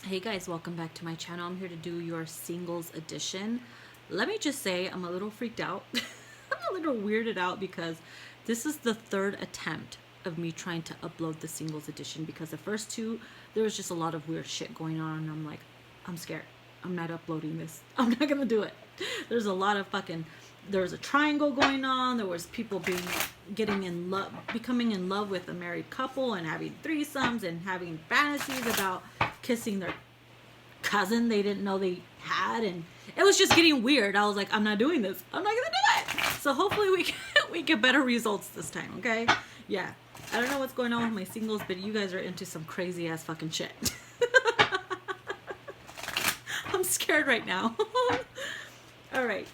Hey guys, welcome back to my channel. I'm here to do your singles edition. Let me just say I'm a little freaked out. I'm a little weirded out because this is the third attempt of me trying to upload the singles edition, because the first two, there was just a lot of weird shit going on and I'm like, I'm scared. I'm not uploading this. I'm not gonna do it. There's a lot of fucking, there was a triangle going on. There was people getting in love, becoming in love with a married couple and having threesomes and having fantasies about kissing their cousin they didn't know they had, and it was just getting weird. I was like, I'm not doing this. I'm not gonna do it. So hopefully we get better results this time. Okay? Yeah. I don't know what's going on with my singles, but you guys are into some crazy ass fucking shit. I'm scared right now. All right.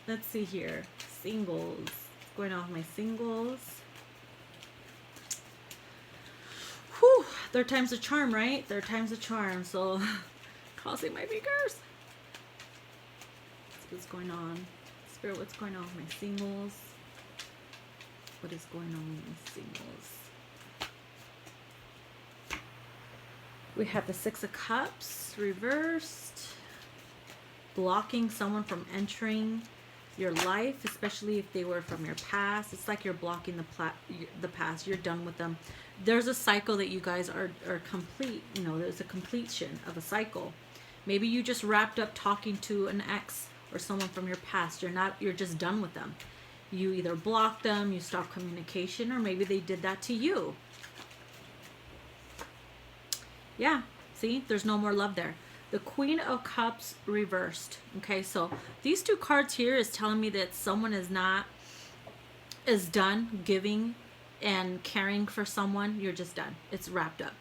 Let's see here. Singles. What's going on with my singles? Whew. Third time's a charm, right? Third time's a charm. So, crossing my fingers. What's going on? Spirit, what's going on with my singles? What is going on with my singles? We have the Six of Cups reversed. Blocking someone from entering your life, especially if they were from your past. It's like you're blocking the past. You're done with them. There's a cycle that you guys are complete. You know, there's a completion of a cycle. Maybe you just wrapped up talking to an ex or someone from your past. You're just done with them. You either blocked them, you stopped communication, or maybe they did that to you. Yeah, see, there's no more love there. The Queen of Cups reversed. Okay, so these two cards here is telling me that someone is done giving and caring for someone. You're just done. It's wrapped up.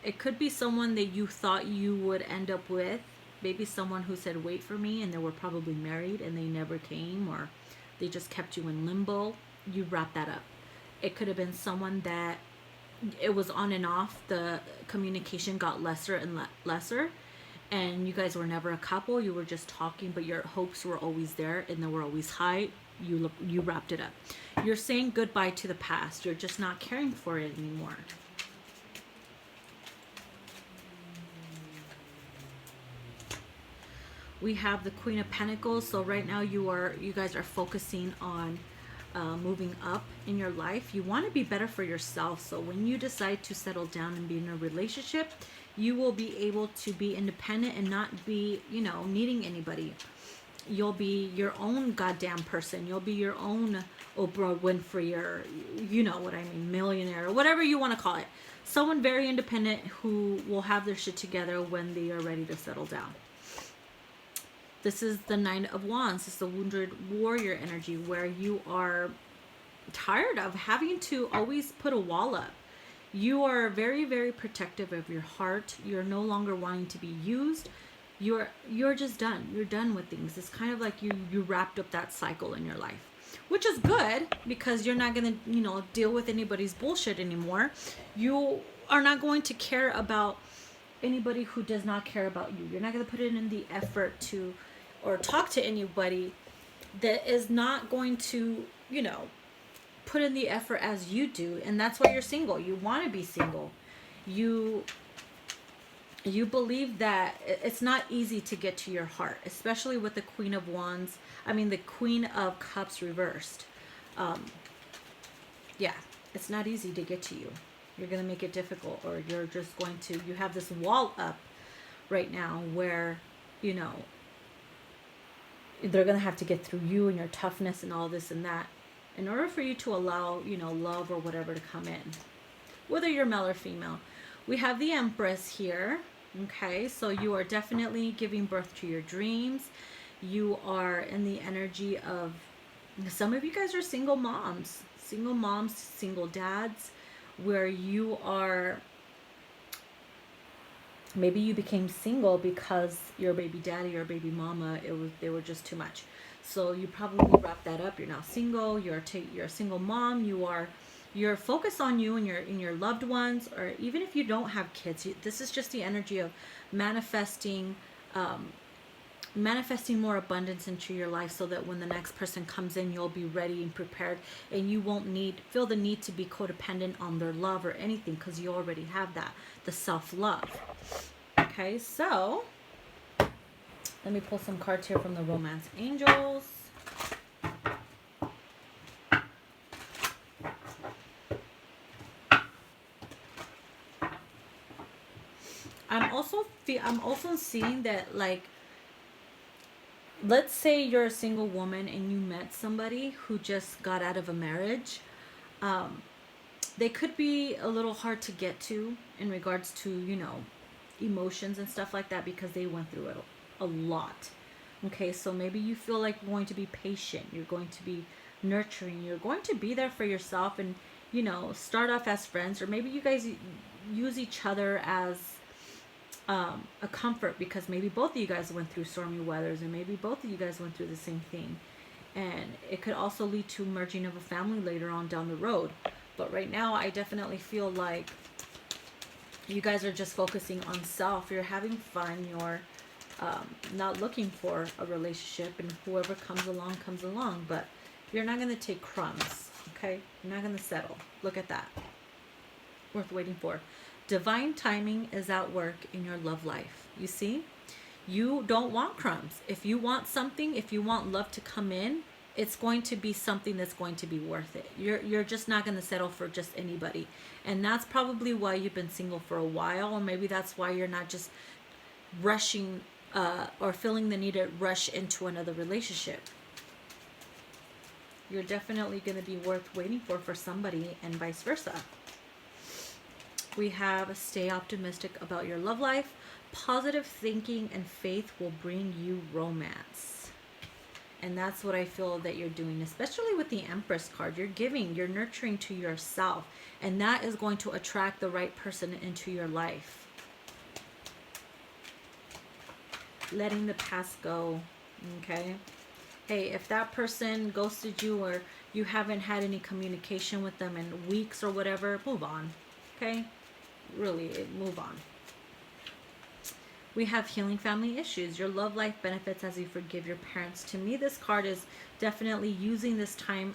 It could be someone that you thought you would end up with. Maybe someone who said, wait for me, and they were probably married and they never came, or they just kept you in limbo. You wrap that up. It could have been someone that it was on and off. The communication got lesser and lesser, and you guys were never a couple. You were just talking, but your hopes were always there and they were always high. You wrapped it up. You're saying goodbye to the past. You're just not caring for it anymore. We have the Queen of Pentacles. So right now you guys are focusing on moving up in your life. You want to be better for yourself. So when you decide to settle down and be in a relationship, you will be able to be independent and not be, needing anybody. You'll be your own goddamn person. You'll be your own Oprah Winfrey, or you know what I mean, millionaire, or whatever you want to call it. Someone very independent who will have their shit together when they are ready to settle down. This is the Nine of Wands. This is the wounded warrior energy, where you are tired of having to always put a wall up. You are very, very protective of your heart. You're no longer wanting to be used. You're just done. You're done with things. It's kind of like you wrapped up that cycle in your life, which is good, because you're not going to, deal with anybody's bullshit anymore. You are not going to care about anybody who does not care about you. You're not going to put in the effort to, or talk to anybody that is not going to, put in the effort as you do. And that's why you're single. You want to be single. You believe that it's not easy to get to your heart, especially with the Queen of Wands. I mean, the Queen of Cups reversed. Yeah, it's not easy to get to you. You're going to make it difficult, or you're just going to, you have this wall up right now where, they're going to have to get through you and your toughness and all this and that in order for you to allow, love or whatever to come in, whether you're male or female. We have the Empress here. Okay, so you are definitely giving birth to your dreams. You are in the energy of, some of you guys are single moms, single dads, where you are, maybe you became single because your baby daddy or baby mama, they were just too much. So you probably wrap that up. You're now single. You're a single mom. You're focused on you and your loved ones, or even if you don't have kids, this is just the energy of manifesting more abundance into your life, so that when the next person comes in, you'll be ready and prepared, and you won't feel the need to be codependent on their love or anything, because you already have that, the self-love. Okay, so let me pull some cards here from the Romance Angels. I'm also seeing that, like, let's say you're a single woman and you met somebody who just got out of a marriage. Um, they could be a little hard to get to in regards to, emotions and stuff like that, because they went through it a lot. Okay, so maybe you feel like you're going to be patient, you're going to be nurturing, you're going to be there for yourself, and start off as friends, or maybe you guys use each other as a comfort, because maybe both of you guys went through stormy weathers, and maybe both of you guys went through the same thing, and it could also lead to merging of a family later on down the road. But right now, I definitely feel like you guys are just focusing on self. You're having fun. You're not looking for a relationship, and whoever comes along. But you're not going to take crumbs, okay? You're not going to settle. Look at that. Worth waiting for. Divine timing is at work in your love life. You see? You don't want crumbs. If you want something, if you want love to come in, it's going to be something that's going to be worth it. You're just not going to settle for just anybody. And that's probably why you've been single for a while, or maybe that's why you're not just rushing or feeling the need to rush into another relationship. You're definitely going to be worth waiting for somebody, and vice versa. We have stay optimistic about your love life. Positive thinking and faith will bring you romance. And that's what I feel that you're doing, especially with the Empress card. You're giving, you're nurturing to yourself, and that is going to attract the right person into your life. Letting the past go, okay? Hey, if that person ghosted you, or you haven't had any communication with them in weeks or whatever, move on, okay? Really, move on. We have healing family issues. Your love life benefits as you forgive your parents. To me, this card is definitely using this time,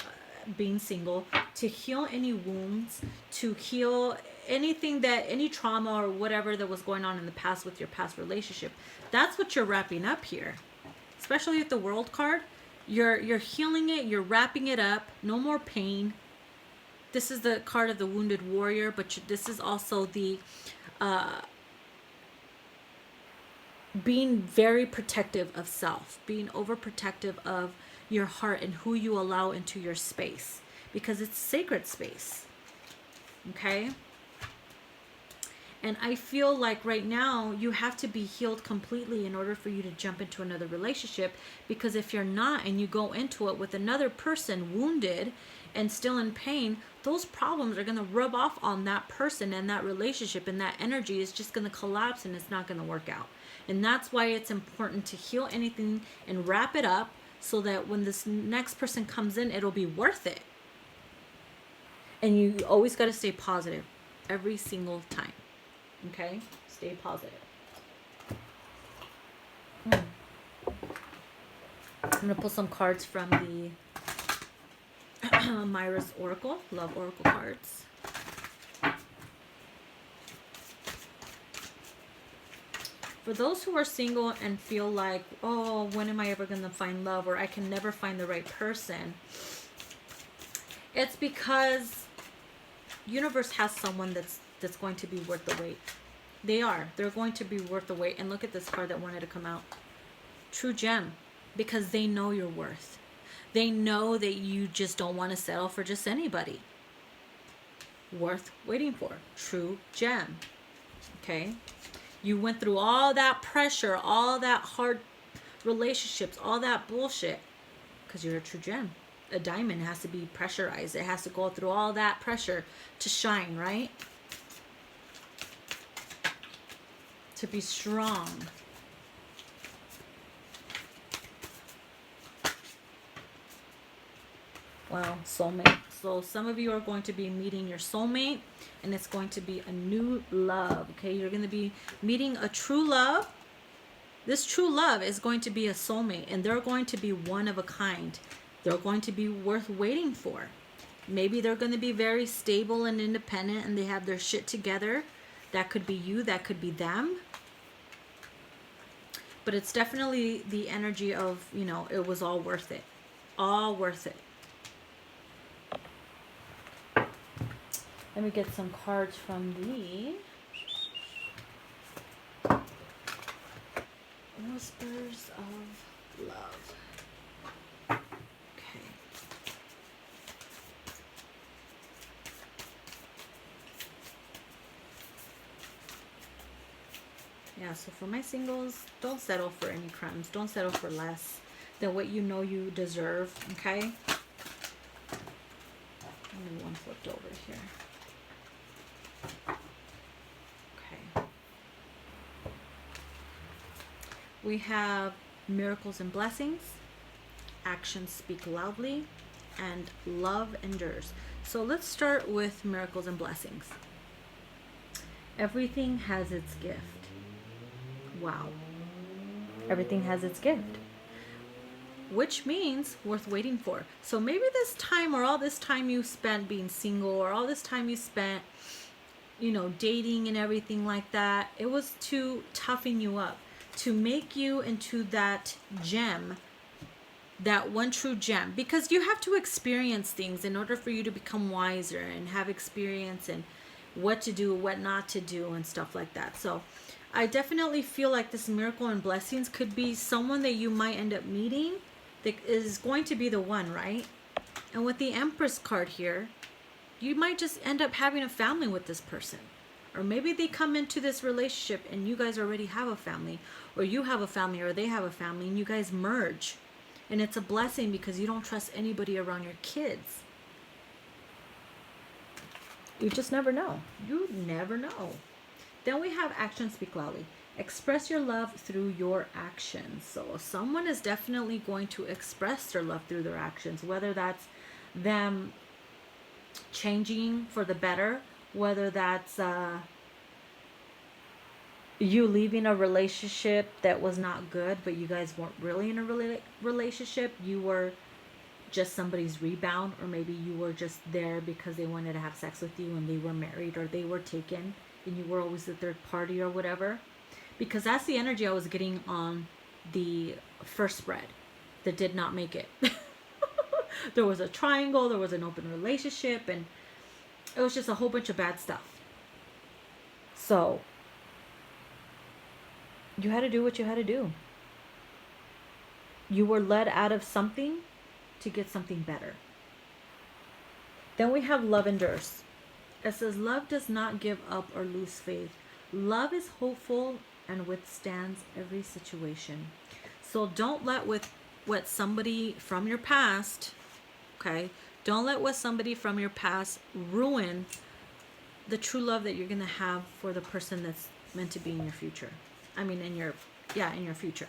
being single, to heal any wounds, to heal anything any trauma or whatever that was going on in the past with your past relationship. That's what you're wrapping up here. Especially with the World card. You're healing it, you're wrapping it up. No more pain. This is the card of the wounded warrior, but this is also the being very protective of self, being overprotective of your heart and who you allow into your space, because it's sacred space. Okay? And I feel like right now you have to be healed completely in order for you to jump into another relationship, because if you're not, and you go into it with another person wounded and still in pain, those problems are going to rub off on that person and that relationship, and that energy is just going to collapse, and it's not going to work out. And that's why it's important to heal anything and wrap it up, so that when this next person comes in, it'll be worth it. And you always got to stay positive every single time. Okay? Stay positive. I'm going to pull some cards from the Myra's Oracle, Love Oracle cards. For those who are single and feel like, oh, when am I ever going to find love, or I can never find the right person, it's because universe has someone that's going to be worth the wait. They're going to be worth the wait. And look at this card that wanted to come out. True gem. Because they know your worth. They know that you just don't want to settle for just anybody. Worth waiting for. True gem. Okay? You went through all that pressure, all that hard relationships, all that bullshit, because you're a true gem. A diamond has to be pressurized. It has to go through all that pressure to shine, right? To be strong. Wow, soulmate. So some of you are going to be meeting your soulmate, and it's going to be a new love. Okay, you're going to be meeting a true love. This true love is going to be a soulmate, and they're going to be one of a kind. They're going to be worth waiting for. Maybe they're going to be very stable and independent, and they have their shit together. That could be you. That could be them. But it's definitely the energy of, you know, it was all worth it. All worth it. Let me get some cards from the Whispers of Love. Okay. Yeah, so for my singles, don't settle for any crumbs. Don't settle for less than what you know you deserve, okay? Only one flipped over here. Okay. We have miracles and blessings, actions speak loudly, and love endures. So let's start with miracles and blessings. Everything has its gift. Wow. Everything has its gift. Which means worth waiting for. So maybe this time, or all this time you spent being single, or all this time you spent, you know, dating and everything like that, it was to toughen you up, to make you into that gem, that one true gem. Because you have to experience things in order for you to become wiser and have experience and what to do, what not to do, and stuff like that. So I definitely feel like this miracle and blessings could be someone that you might end up meeting that is going to be the one, right? And with the Empress card here, you might just end up having a family with this person. Or maybe they come into this relationship and you guys already have a family, or you have a family, or they have a family, and you guys merge. And it's a blessing because you don't trust anybody around your kids. You just never know. You never know. Then we have actions speak loudly. Express your love through your actions. So someone is definitely going to express their love through their actions, whether that's them changing for the better, whether that's you leaving a relationship that was not good, but you guys weren't really in a relationship. You were just somebody's rebound, or maybe you were just there because they wanted to have sex with you and they were married, or they were taken and you were always the third party or whatever. Because that's the energy I was getting on the first spread that did not make it. There was a triangle, there was an open relationship, and it was just a whole bunch of bad stuff. So you had to do what you had to do. You were led out of something to get something better. Then we have love endures. It says love does not give up or lose faith. Love is hopeful and withstands every situation. So don't let what somebody from your past, okay? Don't let what somebody from your past ruin the true love that you're going to have for the person that's meant to be in your future. I mean, in your future.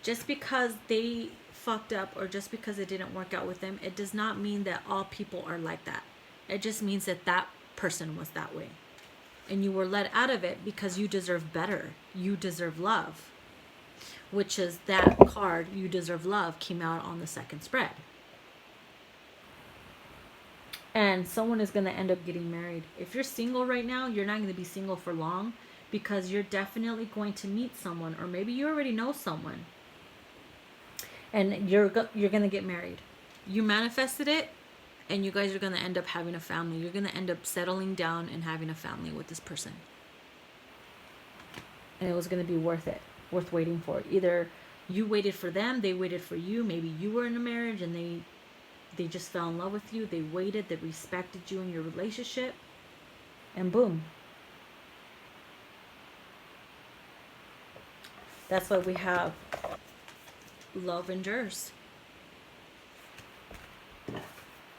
Just because they fucked up, or just because it didn't work out with them, it does not mean that all people are like that. It just means that that person was that way. And you were let out of it because you deserve better. You deserve love. Which is that card, You Deserve Love, came out on the second spread. And someone is going to end up getting married. If you're single right now, you're not going to be single for long, because you're definitely going to meet someone, or maybe you already know someone. And you're going to get married. You manifested it, and you guys are going to end up having a family. You're going to end up settling down and having a family with this person. And it was going to be worth it. Worth waiting for. Either you waited for them, they waited for you. Maybe you were in a marriage and they just fell in love with you. They waited, they respected you in your relationship. And boom. That's why we have love endures.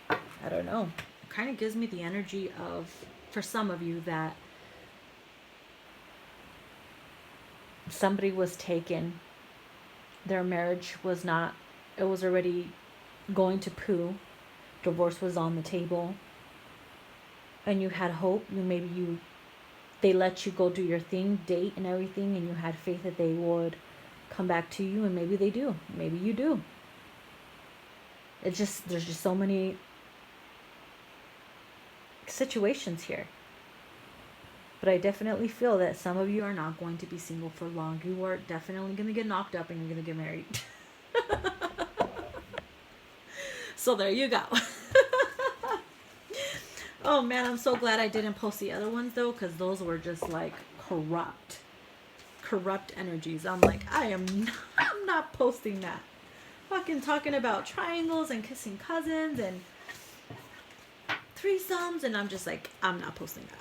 I don't know. It kind of gives me the energy of, for some of you, that somebody was taken. Their marriage was not, it was already going to poo. Divorce was on the table. And you had hope. They let you go do your thing, date and everything, and you had faith that they would come back to you, and maybe they do. Maybe you do. There's just so many situations here. But I definitely feel that some of you are not going to be single for long. You are definitely going to get knocked up and you're going to get married. So there you go. Oh man, I'm so glad I didn't post the other ones though, because those were just like corrupt energies. I'm like, I'm not posting that. Fucking talking about triangles and kissing cousins and threesomes, and I'm just like, I'm not posting that.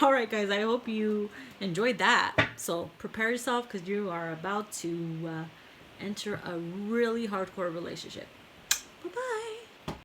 All right, guys, I hope you enjoyed that. So prepare yourself because you are about to enter a really hardcore relationship.